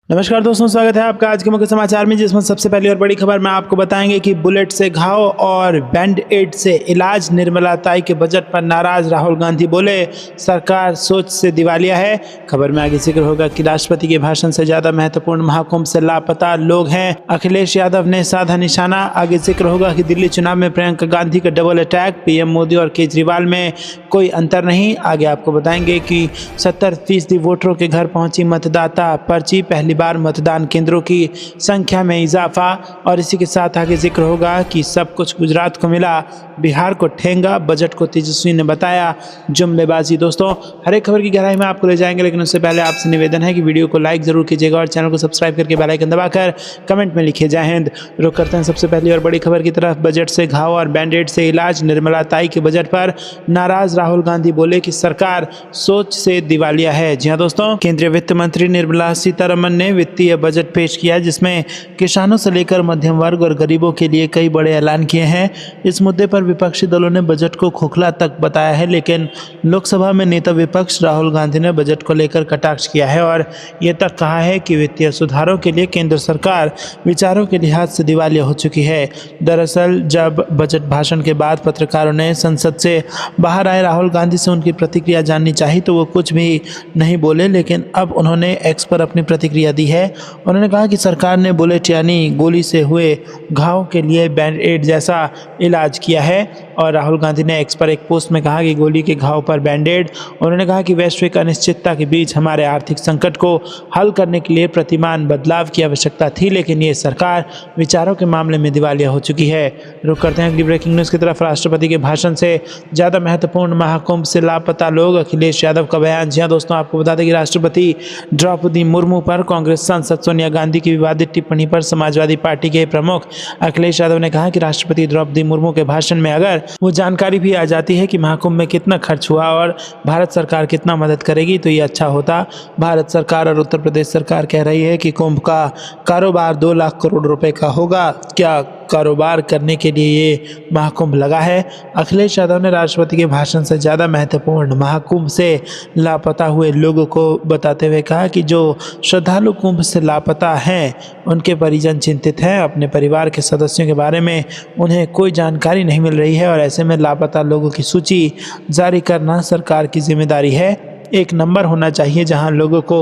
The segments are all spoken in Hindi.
नमस्कार दोस्तों, स्वागत है आपका आज के मुख्य समाचार में, जिसमें सबसे पहली और बड़ी खबर में आपको बताएंगे कि बुलेट से घाव और बैंड एड से इलाज। निर्मला ताई के बजट पर नाराज राहुल गांधी बोले सरकार सोच से दिवालिया है। खबर में आगे जिक्र होगा कि राष्ट्रपति के भाषण से ज्यादा महत्वपूर्ण महाकुंभ से लापता लोग हैं, अखिलेश यादव ने साधा निशाना। आगे जिक्र होगा कि दिल्ली चुनाव में प्रियंका गांधी का डबल अटैक, पीएम मोदी और केजरीवाल में कोई अंतर नहीं। आगे आपको बताएंगे कि 70% वोटरों के घर पहुंची मतदाता पर्ची, पहली बार मतदान केंद्रों की संख्या में इजाफा। और इसी के साथ आगे जिक्र होगा कि सब कुछ गुजरात को मिला, बिहार को ठेंगा, बजट को तेजस्वी ने बताया जुमलेबाजी। दोस्तों, हर एक खबर की गहराई में आपको ले जाएंगे, लेकिन उससे पहले आपसे निवेदन है कि वीडियो को लाइक जरूर कीजिएगा और चैनल को सब्सक्राइब करके बेल आइकन दबाकर कमेंट में लिखिए जय हिंद। रुक करते हैं सबसे पहली और बड़ी खबर की तरफ। बजट से घाव और बैंडेड से इलाज। निर्मला ताई के बजट पर नाराज राहुल गांधी बोले कि सरकार सोच से दिवालिया है। जी हाँ दोस्तों, केंद्रीय वित्त मंत्री निर्मला सीतारमण ने वित्तीय बजट पेश किया, जिसमें किसानों से लेकर मध्यम वर्ग और गरीबों के लिए कई बड़े ऐलान किए हैं। इस मुद्दे पर विपक्षी दलों ने बजट को खोखला तक बताया है, लेकिन लोकसभा में नेता विपक्ष राहुल गांधी ने बजट को लेकर कटाक्ष किया है और ये तक कहा है कि वित्तीय सुधारों के लिए केंद्र सरकार विचारों के लिहाज से दिवालिया हो चुकी है। दरअसल जब बजट भाषण के बाद पत्रकारों ने संसद से बाहर आए राहुल गांधी से उनकी प्रतिक्रिया जाननी चाहिए तो वो कुछ भी नहीं बोले, लेकिन अब उन्होंने एक्स पर अपनी प्रतिक्रिया दी है। उन्होंने कहा कि सरकार ने बुलेट यानी गोली से हुए घाव के लिए बैंड एड जैसा इलाज किया है। और राहुल गांधी ने एक्स पर एक पोस्ट में कहा कि गोली के घाव पर बैंडेड। उन्होंने कहा कि वैश्विक अनिश्चितता के बीच हमारे आर्थिक संकट को हल करने के लिए प्रतिमान बदलाव की आवश्यकता थी, लेकिन ये सरकार विचारों के मामले में दिवालिया हो चुकी है। रुक करते हैं अगली ब्रेकिंग न्यूज़ की तरफ। राष्ट्रपति के भाषण से ज़्यादा महत्वपूर्ण महाकुंभ से लापता लोग, अखिलेश यादव का बयान। जी हाँ दोस्तों, आपको बता दें कि राष्ट्रपति द्रौपदी मुर्मू पर कांग्रेस सांसद सोनिया गांधी की विवादित टिप्पणी पर समाजवादी पार्टी के प्रमुख अखिलेश यादव ने कहा कि राष्ट्रपति द्रौपदी मुर्मू के भाषण में अगर वो जानकारी भी आ जाती है कि महाकुंभ में कितना खर्च हुआ और भारत सरकार कितना मदद करेगी तो ये अच्छा होता। भारत सरकार और उत्तर प्रदेश सरकार कह रही है कि कुंभ का कारोबार 2 लाख करोड़ रुपए का होगा। क्या कारोबार करने के लिए ये महाकुंभ लगा है? अखिलेश यादव ने राष्ट्रपति के भाषण से ज़्यादा महत्वपूर्ण महाकुंभ से लापता हुए लोगों को बताते हुए कहा कि जो श्रद्धालु कुंभ से लापता हैं उनके परिजन चिंतित हैं। अपने परिवार के सदस्यों के बारे में उन्हें कोई जानकारी नहीं मिल रही है और ऐसे में लापता लोगों की सूची जारी करना सरकार की जिम्मेदारी है। एक नंबर होना चाहिए जहां लोगों को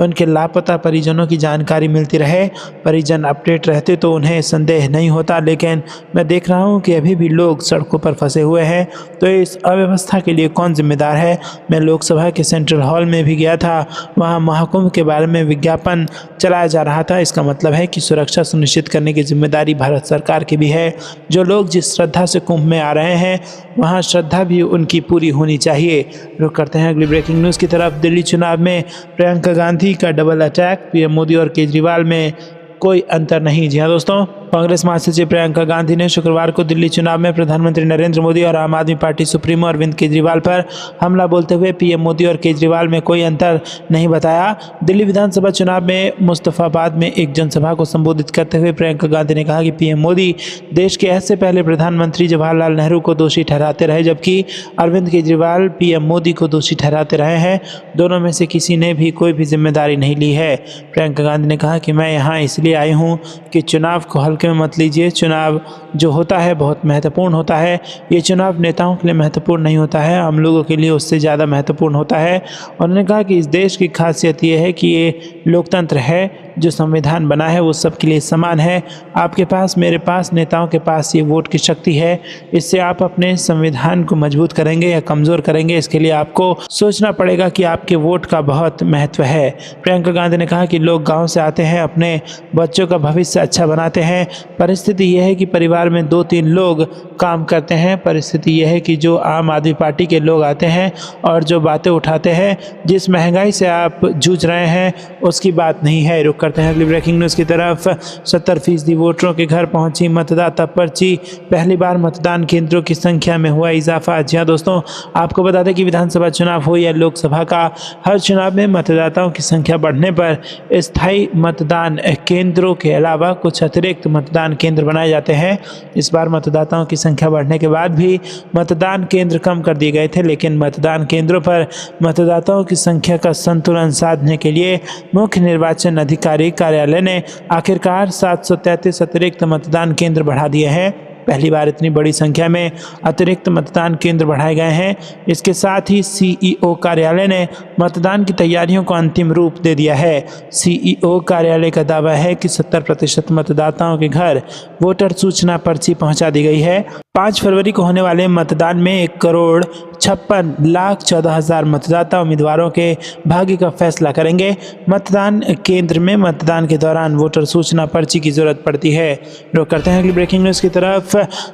उनके लापता परिजनों की जानकारी मिलती रहे। परिजन अपडेट रहते तो उन्हें संदेह नहीं होता, लेकिन मैं देख रहा हूं कि अभी भी लोग सड़कों पर फंसे हुए हैं। तो इस अव्यवस्था के लिए कौन जिम्मेदार है? मैं लोकसभा के सेंट्रल हॉल में भी गया था, वहां महाकुंभ के बारे में विज्ञापन चलाया जा रहा था। इसका मतलब है कि सुरक्षा सुनिश्चित करने की जिम्मेदारी भारत सरकार की भी है। जो लोग जिस श्रद्धा से कुंभ में आ रहे हैं वहाँ श्रद्धा भी उनकी पूरी होनी चाहिए। रुक करते हैं अगली ब्रेकिंग न्यूज़ की तरफ। दिल्ली चुनाव में प्रियंका गांधी का डबल अटैक, पीएम मोदी और केजरीवाल में कोई अंतर नहीं। जी हाँ दोस्तों, कांग्रेस महासचिव प्रियंका गांधी ने शुक्रवार को दिल्ली चुनाव में प्रधानमंत्री नरेंद्र मोदी और आम आदमी पार्टी सुप्रीमो अरविंद केजरीवाल पर हमला बोलते हुए पीएम मोदी और केजरीवाल में कोई अंतर नहीं बताया। दिल्ली विधानसभा चुनाव में मुस्तफाबाद में एक जनसभा को संबोधित करते हुए प्रियंका गांधी ने कहा कि पीएम मोदी देश के ऐसे पहले प्रधानमंत्री जवाहरलाल नेहरू को दोषी ठहराते रहे, जबकि अरविंद केजरीवाल पीएम मोदी को दोषी ठहराते रहे हैं। दोनों में से किसी ने भी कोई भी जिम्मेदारी नहीं ली है। प्रियंका गांधी ने कहा कि मैं यहाँ इसलिए आई हूँ कि चुनाव को हल्के में मत लीजिए। चुनाव जो होता है बहुत महत्वपूर्ण होता है। ये चुनाव नेताओं के लिए महत्वपूर्ण नहीं होता है, हम लोगों के लिए उससे ज़्यादा महत्वपूर्ण होता है। उन्होंने कहा कि इस देश की खासियत ये है कि ये लोकतंत्र है, जो संविधान बना है वो सबके लिए समान है। आपके पास, मेरे पास, नेताओं के पास ये वोट की शक्ति है। इससे आप अपने संविधान को मजबूत करेंगे या कमज़ोर करेंगे, इसके लिए आपको सोचना पड़ेगा कि आपके वोट का बहुत महत्व है। प्रियंका गांधी ने कहा कि लोग गाँव से आते हैं, अपने बच्चों का भविष्य अच्छा बनाते हैं। परिस्थिति यह है कि परिवार में 2-3 लोग काम करते हैं। परिस्थिति यह है कि जो आम आदमी पार्टी के लोग आते हैं और जो बातें उठाते हैं, जिस महंगाई से आप जूझ रहे हैं उसकी बात नहीं है। रुक करते हैं अगली ब्रेकिंग न्यूज़ की तरफ। 70% वोटरों के घर पहुंची मतदाता पर्ची, पहली बार मतदान केंद्रों की संख्या में हुआ इजाफा। जी हाँ दोस्तों, आपको बता दें कि विधानसभा चुनाव हो या लोकसभा का, हर चुनाव में मतदाताओं की संख्या बढ़ने पर स्थायी मतदान केंद्रों के अलावा कुछ अतिरिक्त मतदान केंद्र बनाए जाते हैं। इस बार मतदाताओं की संख्या बढ़ने के बाद भी मतदान केंद्र कम कर दिए गए थे, लेकिन मतदान केंद्रों पर मतदाताओं की संख्या का संतुलन साधने के लिए मुख्य निर्वाचन अधिकारी कार्यालय ने आखिरकार 733 अतिरिक्त मतदान केंद्र बढ़ा दिए हैं। पहली बार इतनी बड़ी संख्या में अतिरिक्त मतदान केंद्र बढ़ाए गए हैं। इसके साथ ही सीईओ कार्यालय ने मतदान की तैयारियों को अंतिम रूप दे दिया है। सीईओ कार्यालय का दावा है कि 70% मतदाताओं के घर वोटर सूचना पर्ची पहुंचा दी गई है। 5 फरवरी को होने वाले मतदान में 1,56,14,000 मतदाता उम्मीदवारों के भाग्य का फैसला करेंगे। मतदान केंद्र में मतदान के दौरान वोटर सूचना पर्ची की जरूरत पड़ती है। रुक करते हैं अगली ब्रेकिंग न्यूज़ की तरफ।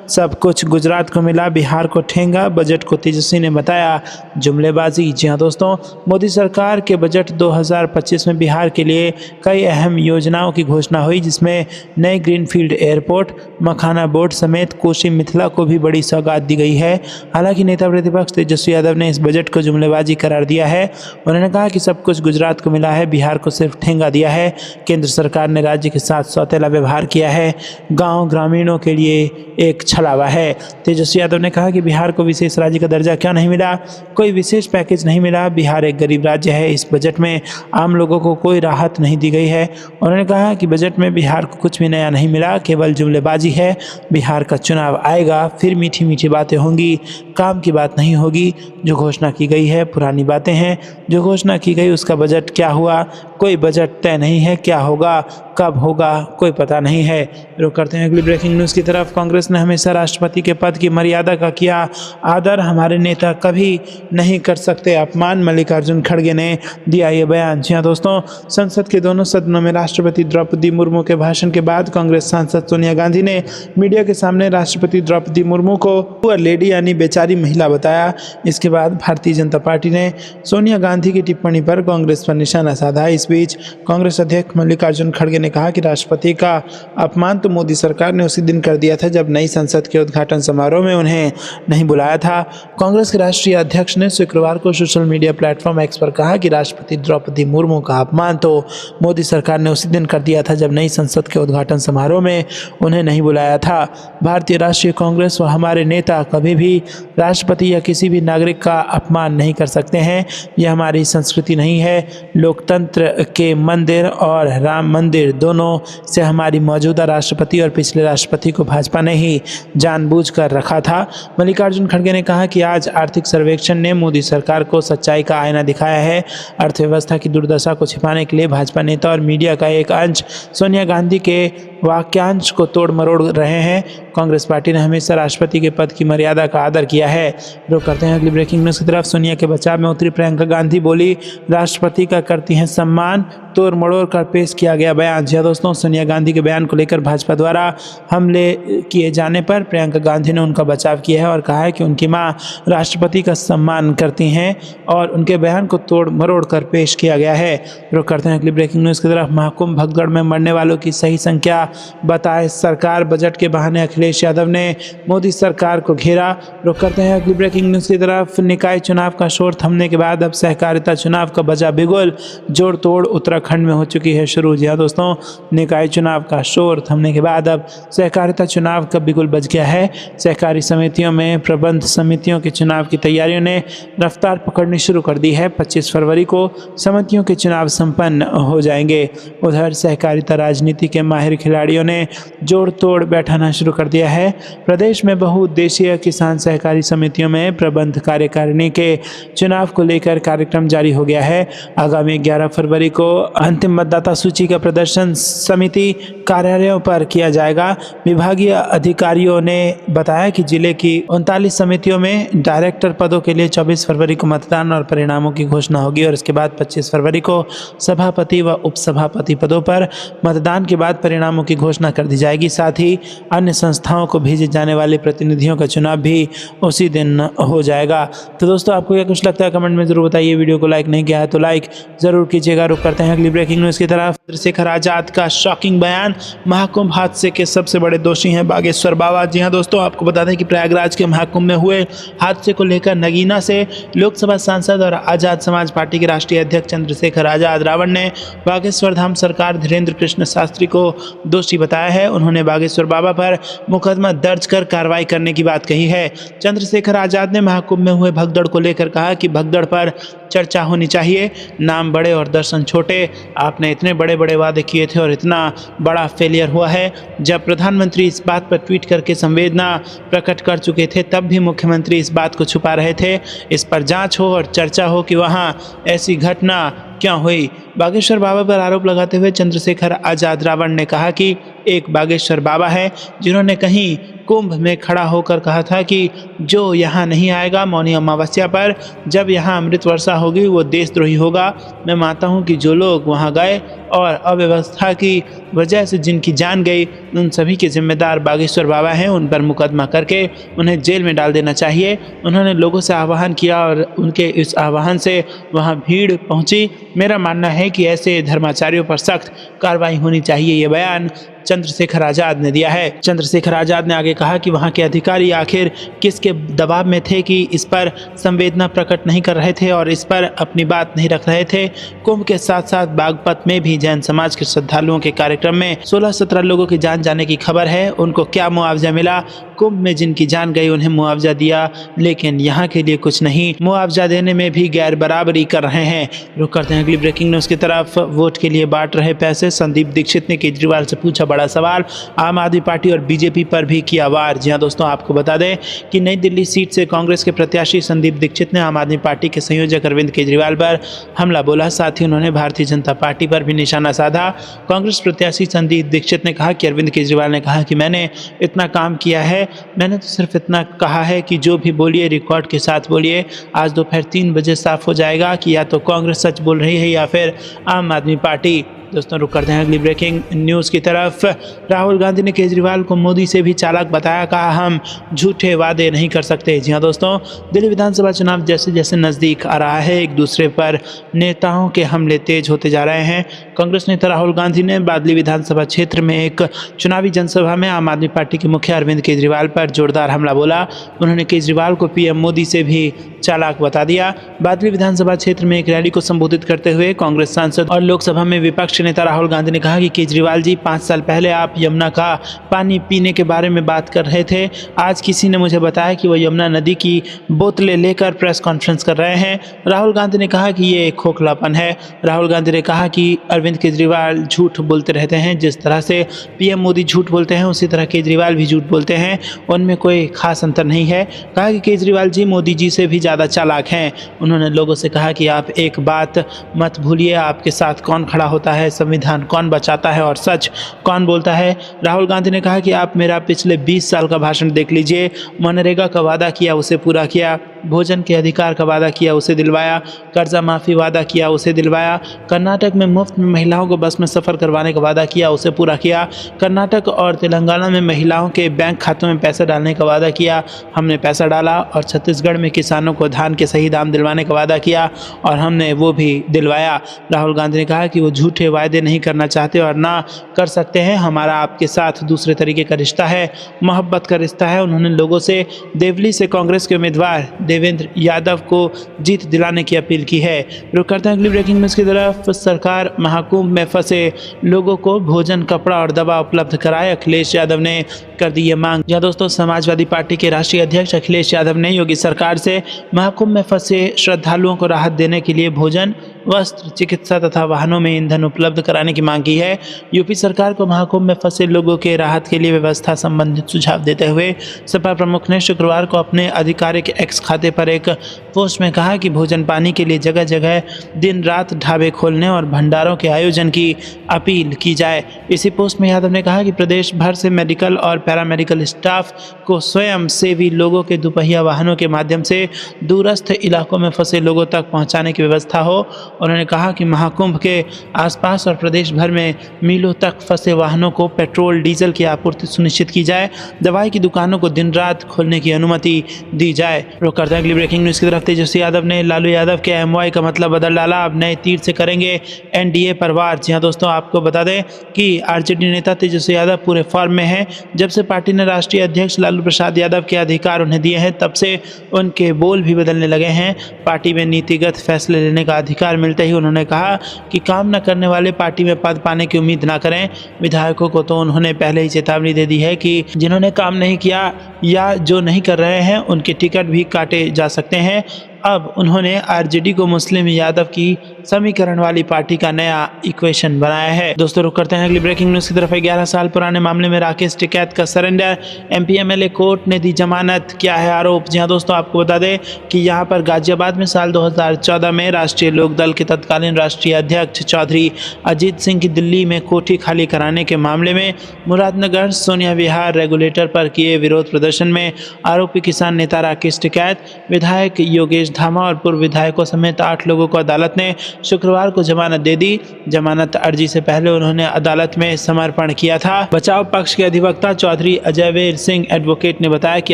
सब कुछ गुजरात को मिला, बिहार को ठेंगा, बजट को तेजस्वी ने बताया जुमलेबाजी। जी हाँ दोस्तों, मोदी सरकार के बजट 2025 में बिहार के लिए कई अहम योजनाओं की घोषणा हुई, जिसमें नई ग्रीनफील्ड एयरपोर्ट, मखाना बोर्ड समेत कोसी मिथिला को भी बड़ी सौगात दी गई है। हालांकि नेता प्रतिपक्ष तेजस्वी यादव ने इस बजट को जुमलेबाजी करार दिया है। उन्होंने कहा कि सब कुछ गुजरात को मिला है, बिहार को सिर्फ ठेंगा दिया है। केंद्र सरकार ने राज्य के साथ सौतेला व्यवहार किया है, गाँव ग्रामीणों के लिए एक छलावा है। तेजस्वी यादव ने कहा कि बिहार को विशेष राज्य का दर्जा क्यों नहीं मिला, कोई विशेष पैकेज नहीं मिला, बिहार एक गरीब राज्य है। इस बजट में आम लोगों को कोई राहत नहीं दी गई है। उन्होंने कहा कि बजट में बिहार को कुछ भी नया नहीं मिला, केवल जुमलेबाजी है। बिहार का चुनाव आएगा, फिर मीठी मीठी बातें होंगी, काम की बात नहीं होगी। जो घोषणा की गई है पुरानी बातें हैं, जो घोषणा की गई उसका बजट क्या हुआ, कोई बजट तय नहीं है। क्या होगा, कब होगा, कोई पता नहीं है। रुक करते हैं अगली ब्रेकिंग न्यूज़ की तरफ। कांग्रेस ने हमेशा राष्ट्रपति के पद की मर्यादा का किया आदर, हमारे नेता कभी नहीं कर सकते अपमान, मल्लिकार्जुन खड़गे ने दिया ये बयान। जी हाँ दोस्तों, संसद के दोनों सदनों में राष्ट्रपति द्रौपदी मुर्मू के भाषण के बाद कांग्रेस सांसद सोनिया गांधी ने मीडिया के सामने राष्ट्रपति द्रौपदी मुर्मू को पुअर लेडी यानी बेचारी महिला बताया। इसके बाद भारतीय जनता पार्टी ने सोनिया गांधी की टिप्पणी पर कांग्रेस पर निशाना साधा। इस बीच कांग्रेस अध्यक्ष मल्लिकार्जुन खड़गे ने कहा कि राष्ट्रपति का अपमान तो मोदी सरकार ने उसी दिन कर दिया था जब नई संसद के उद्घाटन समारोह में उन्हें नहीं बुलाया था। कांग्रेस के राष्ट्रीय अध्यक्ष ने शुक्रवार को सोशल मीडिया प्लेटफॉर्म एक्स पर कहा कि राष्ट्रपति द्रौपदी मुर्मू का अपमान तो मोदी सरकार ने उसी दिन कर दिया था जब नई संसद के उद्घाटन समारोह में उन्हें नहीं बुलाया था। भारतीय राष्ट्रीय कांग्रेस व हमारे नेता कभी भी राष्ट्रपति या किसी भी नागरिक का अपमान नहीं कर सकते हैं। यह हमारी संस्कृति नहीं है। लोकतंत्र के मंदिर और राम मंदिर दोनों से हमारी मौजूदा राष्ट्रपति और पिछले राष्ट्रपति को भाजपा ने ही जानबूझकर रखा था। मल्लिकार्जुन खड़गे ने कहा कि आज आर्थिक सर्वेक्षण ने मोदी सरकार को सच्चाई का आईना दिखाया है। अर्थव्यवस्था की दुर्दशा को छिपाने के लिए भाजपा नेता और मीडिया का एक अंश सोनिया गांधी के वाक्यांश को तोड़ मरोड़ रहे हैं। कांग्रेस पार्टी ने हमेशा राष्ट्रपति के पद की मर्यादा का आदर किया है। रुक करते हैं अगली ब्रेकिंग न्यूज़ की तरफ। सोनिया के बचाव में उतरी प्रियंका गांधी, बोली राष्ट्रपति का करती हैं सम्मान, तोड़ मरोड़ कर पेश किया गया बयान। जी दोस्तों, सोनिया गांधी के बयान को लेकर भाजपा द्वारा हमले किए जाने पर प्रियंका गांधी ने उनका बचाव किया है और कहा है कि उनकी मां राष्ट्रपति का सम्मान करती हैं और उनके बयान को तोड़ मरोड़ कर पेश किया गया है। रुक करते हैं अगली ब्रेकिंग न्यूज़ की तरफ। महाकुंभ भगदड़ में मरने वालों की सही संख्या बताए सरकार, बजट के बहाने अखिलेश यादव ने मोदी सरकार को घेरा। रुक करते हैं अगली ब्रेकिंग न्यूज़ की तरफ। निकाय चुनाव का शोर थमने के बाद अब सहकारिता चुनाव का बजा बिगुल, जोड़ तोड़ उत्तराखंड में हो चुकी है शुरू। जी हाँ दोस्तों, निकाय चुनाव का शोर थमने के बाद अब सहकारिता चुनाव का बिगुल बज गया है। सहकारी समितियों में प्रबंध समितियों के चुनाव की तैयारियों ने रफ्तार पकड़नी शुरू कर दी है। 25 फरवरी को समितियों के चुनाव संपन्न हो जाएंगे। उधर सहकारिता राजनीति के माहिर खिलाड़ियों ने जोड़ तोड़ बैठाना शुरू कर दिया है। प्रदेश में बहुउद्देशीय किसान सहकारी समितियों में प्रबंध कार्यकारिणी के चुनाव को लेकर कार्यक्रम जारी हो गया है। आगामी 11 फरवरी को अंतिम मतदाता सूची का प्रदर्शन समिति कार्यालयों पर किया जाएगा। विभागीय अधिकारियों ने बताया कि जिले की 39 समितियों में डायरेक्टर पदों के लिए 24 फरवरी को मतदान और परिणामों की घोषणा होगी और इसके बाद 25 फरवरी को सभापति व उपसभापति पदों पर मतदान के बाद परिणामों की घोषणा कर दी जाएगी। साथ ही अन्य संस्थाओं को भेजे जाने वाले प्रतिनिधियों का चुनाव भी उसी दिन हो जाएगा। तो दोस्तों, आपको क्या कुछ लगता है कमेंट में जरूर बताइए। वीडियो को लाइक नहीं किया है तो लाइक जरूर कीजिएगा। रुक करते हैं अगली ब्रेकिंग न्यूज़ की तरफ। चंद्रशेखर आजाद का शॉकिंग बयान, महाकुंभ हादसे के सबसे बड़े दोषी हैं बागेश्वर बाबा। जी हां दोस्तों, आपको बता दें कि प्रयागराज के महाकुंभ में हुए हादसे को लेकर नगीना से लोकसभा सांसद और आजाद समाज पार्टी के राष्ट्रीय अध्यक्ष चंद्रशेखर आजाद रावण ने बागेश्वर धाम सरकार धीरेन्द्र कृष्ण शास्त्री को दोषी बताया है। उन्होंने बागेश्वर बाबा पर मुकदमा दर्ज कर कार्रवाई करने की बात कही है। चंद्रशेखर आजाद ने महाकुंभ में हुए भगदड़ को लेकर कहा कि भगदड़ पर चर्चा होनी चाहिए, नाम बड़े और दर्शन छोटे। आपने इतने बड़े बड़े वादे किए थे और इतना बड़ा फेलियर हुआ है। जब प्रधानमंत्री इस बात पर ट्वीट करके संवेदना प्रकट कर चुके थे, तब भी मुख्यमंत्री इस बात को छुपा रहे थे। इस पर जांच हो और चर्चा हो कि वहां ऐसी घटना क्यों हुई। बागेश्वर बाबा पर आरोप लगाते हुए चंद्रशेखर आजाद रावण ने कहा कि एक बागेश्वर बाबा है जिन्होंने कहीं कुंभ में खड़ा होकर कहा था कि जो यहाँ नहीं आएगा मौनी अमावस्या पर, जब यहाँ अमृत वर्षा होगी वो देशद्रोही होगा। मैं मानता हूँ कि जो लोग वहाँ गए और अव्यवस्था की वजह से जिनकी जान गई, उन सभी के जिम्मेदार बागेश्वर बाबा हैं। उन पर मुकदमा करके उन्हें जेल में डाल देना चाहिए। उन्होंने लोगों से आह्वान किया और उनके इस आह्वान से वहाँ भीड़ पहुँची। मेरा मानना है कि ऐसे धर्माचार्यों पर सख्त कार्रवाई होनी चाहिए। ये बयान चंद्रशेखर आजाद ने दिया है। चंद्रशेखर आजाद ने आगे कहा कि वहां के अधिकारी आखिर किसके दबाव में थे कि इस पर संवेदना प्रकट नहीं कर रहे थे और इस पर अपनी बात नहीं रख रहे थे। कुंभ के साथ साथ बागपत में भी जैन समाज के श्रद्धालुओं के कार्यक्रम में 16-17 लोगों की जान जाने की खबर है। उनको क्या मुआवजा मिला? कुंभ में जिनकी जान गई उन्हें मुआवजा दिया, लेकिन यहाँ के लिए कुछ नहीं। मुआवजा देने में भी गैर बराबरी कर रहे हैं। रुक करते हैं अगली ब्रेकिंग न्यूज़ की तरफ। वोट के लिए बांट रहे पैसे, संदीप दीक्षित ने केजरीवाल से पूछा बड़ा सवाल। आम आदमी पार्टी और बीजेपी पर भी किया वार। जी हां दोस्तों, आपको बता दें कि नई दिल्ली सीट से कांग्रेस के प्रत्याशी संदीप दीक्षित ने आम आदमी पार्टी के संयोजक अरविंद केजरीवाल पर हमला बोला। साथ ही उन्होंने भारतीय जनता पार्टी पर भी निशाना साधा। कांग्रेस प्रत्याशी संदीप दीक्षित ने कहा कि अरविंद केजरीवाल ने कहा कि मैंने इतना काम किया है, मैंने तो सिर्फ इतना कहा है कि जो भी बोलिए रिकॉर्ड के साथ बोलिए। आज दोपहर 3 बजे साफ हो जाएगा कि या तो कांग्रेस सच बोल रही है या फिर आम आदमी पार्टी। दोस्तों रुक करते हैं अगली ब्रेकिंग न्यूज़ की तरफ। राहुल गांधी ने केजरीवाल को मोदी से भी चालाक बताया, कहा हम झूठे वादे नहीं कर सकते। जी हां दोस्तों, दिल्ली विधानसभा चुनाव जैसे जैसे नज़दीक आ रहा है, एक दूसरे पर नेताओं के हमले तेज होते जा रहे हैं। कांग्रेस नेता राहुल गांधी ने बादली विधानसभा क्षेत्र में एक चुनावी जनसभा में आम आदमी पार्टी के मुखिया अरविंद केजरीवाल पर जोरदार हमला बोला। उन्होंने केजरीवाल को पीएम मोदी से भी चालाक बता दिया। बादली विधानसभा क्षेत्र में एक रैली को संबोधित करते हुए कांग्रेस सांसद और लोकसभा में विपक्ष नेता राहुल गांधी ने कहा कि केजरीवाल जी, 5 साल पहले आप यमुना का पानी पीने के बारे में बात कर रहे थे। आज किसी ने मुझे बताया कि वो यमुना नदी की बोतलें लेकर प्रेस कॉन्फ्रेंस कर रहे हैं। राहुल गांधी ने कहा कि ये खोखलापन है। राहुल गांधी ने कहा कि अरविंद केजरीवाल झूठ बोलते रहते हैं। जिस तरह से पीएम मोदी झूठ बोलते हैं, उसी तरह केजरीवाल भी झूठ बोलते हैं। उनमें कोई खास अंतर नहीं है। कहा कि केजरीवाल जी मोदी जी से भी ज़्यादा चालाक हैं। उन्होंने लोगों से कहा कि आप एक बात मत भूलिए, आपके साथ कौन खड़ा होता है, संविधान कौन बचाता है और सच कौन बोलता है। राहुल गांधी ने कहा कि आप मेरा पिछले 20 साल का भाषण देख लीजिए। मनरेगा का वादा किया, उसे पूरा किया। भोजन के अधिकार का वादा किया, उसे दिलवाया। कर्जा माफ़ी वादा किया, उसे दिलवाया। कर्नाटक में मुफ्त में महिलाओं को बस में सफ़र करवाने का वादा किया, उसे पूरा किया। कर्नाटक और तेलंगाना में महिलाओं के बैंक खातों में पैसा डालने का वादा किया, हमने पैसा डाला। और छत्तीसगढ़ में किसानों को धान के सही दाम दिलवाने का वादा किया और हमने वो भी दिलवाया। राहुल गांधी ने कहा कि वो झूठे वायदे नहीं करना चाहते और ना कर सकते हैं। हमारा आपके साथ दूसरे तरीके का रिश्ता है, मोहब्बत का रिश्ता है। उन्होंने लोगों से देवली से कांग्रेस के उम्मीदवार देवेंद्र यादव को जीत दिलाने की अपील की है। रुक करते हैं अगली ब्रेकिंग न्यूज़ की तरफ। सरकार महाकुंभ में फंसे लोगों को भोजन, कपड़ा और दवा उपलब्ध कराए, अखिलेश यादव ने कर दी ये मांग। जी दोस्तों, समाजवादी पार्टी के राष्ट्रीय अध्यक्ष अखिलेश यादव ने योगी सरकार से महाकुंभ में फंसे श्रद्धालुओं को राहत देने के लिए भोजन, वस्त्र, चिकित्सा तथा वाहनों में ईंधन उपलब्ध कराने की मांग की है। यूपी सरकार को महाकुंभ में फंसे लोगों के राहत के लिए व्यवस्था संबंधित सुझाव देते हुए सपा प्रमुख ने शुक्रवार को अपने आधिकारिक एक्स खाते पर एक पोस्ट में कहा कि भोजन पानी के लिए जगह जगह दिन रात ढाबे खोलने और भंडारों के आयोजन की अपील की जाए। इसी पोस्ट में यादव ने कहा कि प्रदेश भर से मेडिकल और पैरामेडिकल स्टाफ को स्वयं सेवी लोगों के दुपहिया वाहनों के माध्यम से दूरस्थ इलाकों में फंसे लोगों तक पहुंचाने की व्यवस्था हो उन्होंने कहा कि महाकुंभ के आसपास और प्रदेश भर में मीलों तक फंसे वाहनों को पेट्रोल डीजल की आपूर्ति सुनिश्चित की जाए, दवाई की दुकानों को दिन रात खोलने की अनुमति दी जाए। रुक करते हैं अगली ब्रेकिंग न्यूज़ की तरफ। तेजस्वी यादव ने लालू यादव के एमवाई का मतलब बदल डाला, अब नए तीर से करेंगे एनडीए पर वार। जी हाँ दोस्तों, आपको बता दें कि आरजेडी नेता तेजस्वी यादव पूरे फॉर्म में हैं। जब से पार्टी ने राष्ट्रीय अध्यक्ष लालू प्रसाद यादव के अधिकार उन्हें दिए हैं, तब से उनके बोल भी बदलने लगे हैं। पार्टी में नीतिगत फैसले लेने का अधिकार मिलते ही उन्होंने कहा कि काम न करने वाले पार्टी में पद पाने की उम्मीद न करें। विधायकों को तो उन्होंने पहले ही चेतावनी दे दी है कि जिन्होंने काम नहीं किया या जो नहीं कर रहे हैं उनके टिकट भी काटे जा सकते हैं। अब उन्होंने आरजेडी को मुस्लिम यादव की समीकरण वाली पार्टी का नया इक्वेशन बनाया है। दोस्तों रुक करते हैं अगली ब्रेकिंग न्यूज़ की तरफ। 11 साल पुराने मामले में राकेश टिकैत का सरेंडर, एमपी एमएलए कोर्ट ने दी जमानत। क्या है आरोप? जी हाँ दोस्तों, आपको बता दें कि यहाँ पर गाजियाबाद में साल 2014 में राष्ट्रीय लोकदल के तत्कालीन राष्ट्रीय अध्यक्ष चौधरी अजीत सिंह की दिल्ली में कोठी खाली कराने के मामले में मुरादनगर सोनिया विहार रेगुलेटर पर किए विरोध प्रदर्शन में आरोपी किसान नेता राकेश टिकैत, विधायक योगेश धामा और पूर्व विधायकों समेत 8 लोगों को अदालत ने शुक्रवार को जमानत दे दी। जमानत अर्जी से पहले उन्होंने अदालत में समर्पण किया था। बचाव पक्ष के अधिवक्ता चौधरी अजयवीर सिंह एडवोकेट ने बताया कि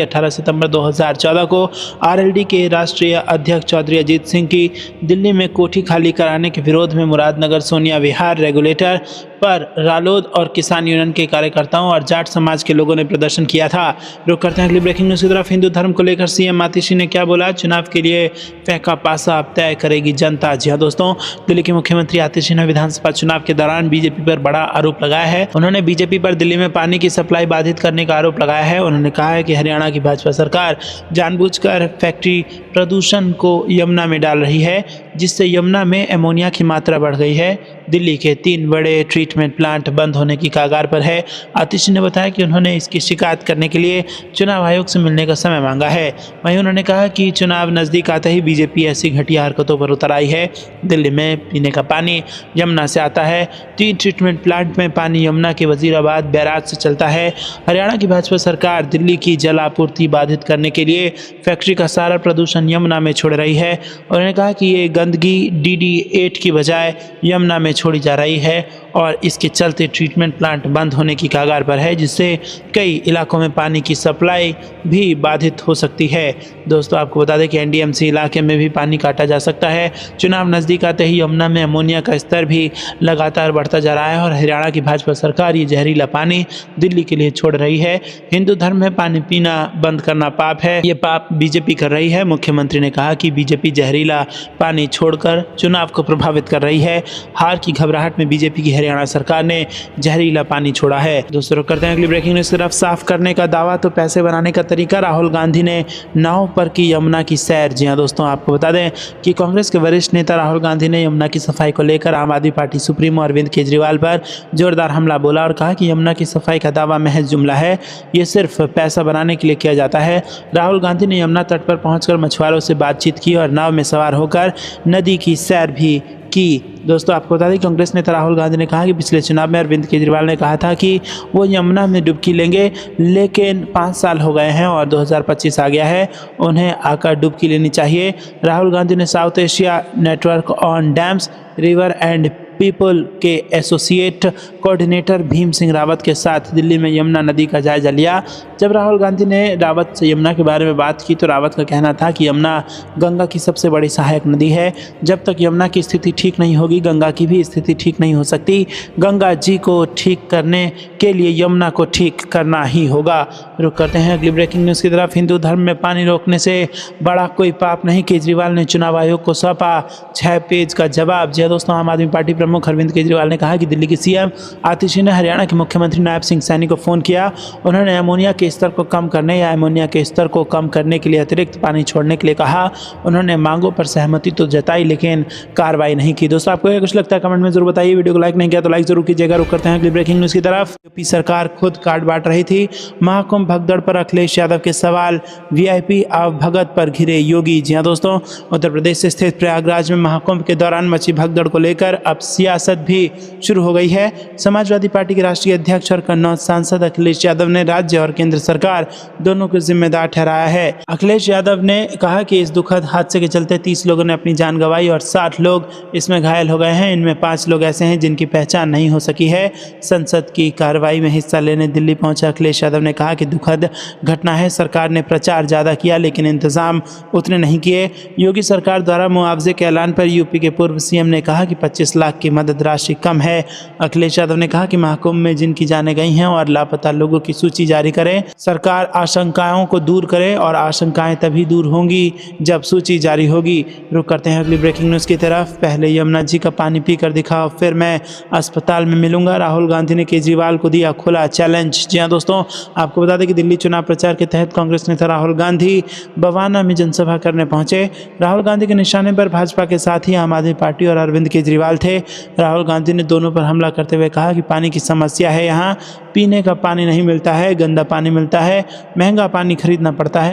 18 सितंबर 2014 को आरएलडी के राष्ट्रीय अध्यक्ष चौधरी अजीत सिंह की दिल्ली में कोठी खाली कराने के विरोध में मुरादनगर सोनिया विहार रेगुलेटर पर रालोद और किसान यूनियन के कार्यकर्ताओं और जाट समाज के लोगों ने प्रदर्शन किया था। रुक करते हैं अगली ब्रेकिंग न्यूज़ की तरफ। हिंदू धर्म को लेकर सीएम आतिशी ने क्या बोला? चुनाव के लिए फेंका पासा अब तय करेगी जनता। जी हाँ दोस्तों, दिल्ली के मुख्यमंत्री आतिशी ने विधानसभा चुनाव के दौरान बीजेपी पर बड़ा आरोप लगाया है। उन्होंने बीजेपी पर दिल्ली में पानी की सप्लाई बाधित करने का आरोप लगाया है। उन्होंने कहा है कि हरियाणा की भाजपा सरकार जानबूझकर फैक्ट्री प्रदूषण को यमुना में डाल रही है, जिससे यमुना में एमोनिया की मात्रा बढ़ गई है। दिल्ली के 3 बड़े ट्रीटमेंट प्लांट बंद होने की कगार पर है। आतिशी ने बताया कि उन्होंने इसकी शिकायत करने के लिए चुनाव आयोग से मिलने का समय मांगा है। वहीं उन्होंने कहा कि चुनाव नज़दीक आते ही बीजेपी ऐसी घटिया हरकतों पर उतर आई है। दिल्ली में पीने का पानी यमुना से आता है। 3 ट्रीटमेंट प्लांट में पानी यमुना के वजीराबाद बैराज से चलता है। हरियाणा की भाजपा सरकार दिल्ली की जल आपूर्ति बाधित करने के लिए फैक्ट्री का सारा प्रदूषण यमुना में छोड़ रही है। उन्होंने कहा कि ये गंदगी DD8 की बजाय यमुना में छोड़ी जा रही है और इसके चलते ट्रीटमेंट प्लांट बंद होने की कगार पर है, जिससे कई इलाकों में पानी की सप्लाई भी बाधित हो सकती है। दोस्तों आपको बता दें कि एनडीएमसी इलाके में भी पानी काटा जा सकता है। चुनाव नज़दीक आते ही यमुना में अमोनिया का स्तर भी लगातार बढ़ता जा रहा है और हरियाणा की भाजपा सरकार ये जहरीला पानी दिल्ली के लिए छोड़ रही है। हिंदू धर्म में पानी पीना बंद करना पाप है, ये पाप बीजेपी कर रही है। मुख्यमंत्री ने कहा कि बीजेपी जहरीला पानी छोड़कर चुनाव को प्रभावित कर रही है। हार की घबराहट में बीजेपी की हरियाणा सरकार ने जहरीला पानी छोड़ा है। दोस्तों करते हैं अगली ब्रेकिंग न्यूज़। सिर्फ साफ करने का दावा तो पैसे बनाने का तरीका। राहुल गांधी ने नाव पर की यमुना की सैर। जी हां दोस्तों, आपको बता दें कि कांग्रेस के वरिष्ठ नेता राहुल गांधी ने यमुना की सफाई को लेकर आम आदमी पार्टी सुप्रीमो अरविंद केजरीवाल पर जोरदार हमला बोला और कहा कि यमुना की सफाई का दावा महज जुमला है, ये सिर्फ पैसा बनाने के लिए किया जाता है। राहुल गांधी ने यमुना तट पर पहुंचकर मछुआरों से बातचीत की और नाव में सवार होकर नदी की सैर भी की। दोस्तों आपको बता दें कांग्रेस नेता राहुल गांधी ने कहा कि पिछले चुनाव में अरविंद केजरीवाल ने कहा था कि वो यमुना में डुबकी लेंगे, लेकिन 5 साल हो गए हैं और 2025 आ गया है, उन्हें आकर डुबकी लेनी चाहिए। राहुल गांधी ने south Asia network on dams river and people के एसोसिएट कोऑर्डिनेटर भीम सिंह रावत के साथ दिल्ली में यमुना नदी का जायजा लिया। जब राहुल गांधी ने रावत से यमुना के बारे में बात की तो रावत का कहना था कि यमुना गंगा की सबसे बड़ी सहायक नदी है। जब तक यमुना की स्थिति ठीक नहीं होगी, गंगा की भी स्थिति ठीक नहीं हो सकती। गंगा जी को ठीक करने के लिए यमुना को ठीक करना ही होगा। रुक करते हैं अगली ब्रेकिंग न्यूज़ की तरफ। हिंदू धर्म में पानी रोकने से बड़ा कोई पाप नहीं, केजरीवाल ने चुनाव आयोग को सौंपा 6 पेज का जवाब। जी दोस्तों, आम आदमी पार्टी प्रमुख अरविंद केजरीवाल ने कहा कि दिल्ली के सीएम आतिशी ने हरियाणा के मुख्यमंत्री नायब सिंह सैनी को फोन किया। उन्होंने एमोनिया के स्तर को कम करने या एमोनिया के स्तर को कम करने के लिए अतिरिक्त पानी छोड़ने के लिए कहा। उन्होंने मांगों पर सहमति तो जताई, लेकिन कार्रवाई नहीं की। दोस्तों आपको कुछ लगता है कमेंट में जरूर बताइए। वीडियो को लाइक नहीं किया तो लाइक जरूर कीजिएगा। रुक करते हैं अगली ब्रेकिंग न्यूज़ की तरफ। यूपी सरकार खुद कार्ड बांट रही थी। महाकुंभ भगदड़ पर अखिलेश यादव के सवाल। वीआईपी आव भगत पर घिरे योगी। जी हाँ दोस्तों, उत्तर प्रदेश से स्थित प्रयागराज में महाकुंभ के दौरान मची भगदड़ को लेकर अब सियासत भी शुरू हो गई है। समाजवादी पार्टी के राष्ट्रीय अध्यक्ष और कन्नौज सांसद अखिलेश यादव ने राज्य और केंद्र सरकार दोनों को जिम्मेदार ठहराया है। अखिलेश यादव ने कहा कि इस दुखद हादसे के चलते 30 लोगों ने अपनी जान गंवाई और 60 लोग इसमें घायल हो गए हैं। इनमें 5 लोग ऐसे हैं जिनकी पहचान नहीं हो सकी है। संसद की कार्रवाई में हिस्सा लेने दिल्ली पहुंचे अखिलेश यादव ने कहा कि दुखद घटना है। सरकार ने प्रचार ज़्यादा किया लेकिन इंतजाम उतने नहीं किए। योगी सरकार द्वारा मुआवजे के ऐलान पर यूपी के पूर्व सीएम ने कहा कि 25 लाख की मदद राशि कम है। अखिलेश यादव ने कहा कि महाकुंभ में जिनकी जानें गई हैं और लापता लोगों की सूची जारी करें। सरकार आशंकाओं को दूर करे और आशंकाएं तभी दूर होंगी जब सूची जारी होगी। रुक करते हैं अगली ब्रेकिंग न्यूज़ की तरफ। पहले यमुना जी का पानी पीकर दिखाओ फिर मैं अस्पताल में मिलूंगा। राहुल गांधी ने केजरीवाल को दिया खुला चैलेंज। जी हाँ दोस्तों, आपको बता दें कि दिल्ली चुनाव प्रचार के तहत कांग्रेस नेता राहुल गांधी बवाना में जनसभा करने पहुंचे। राहुल गांधी के निशाने पर भाजपा के साथ ही आम आदमी पार्टी और अरविंद केजरीवाल थे। राहुल गांधी ने दोनों पर हमला करते हुए कहा कि पानी की समस्या है, यहाँ पीने का पानी नहीं मिलता है, गंदा पानी मिलता है, महंगा पानी खरीदना पड़ता है।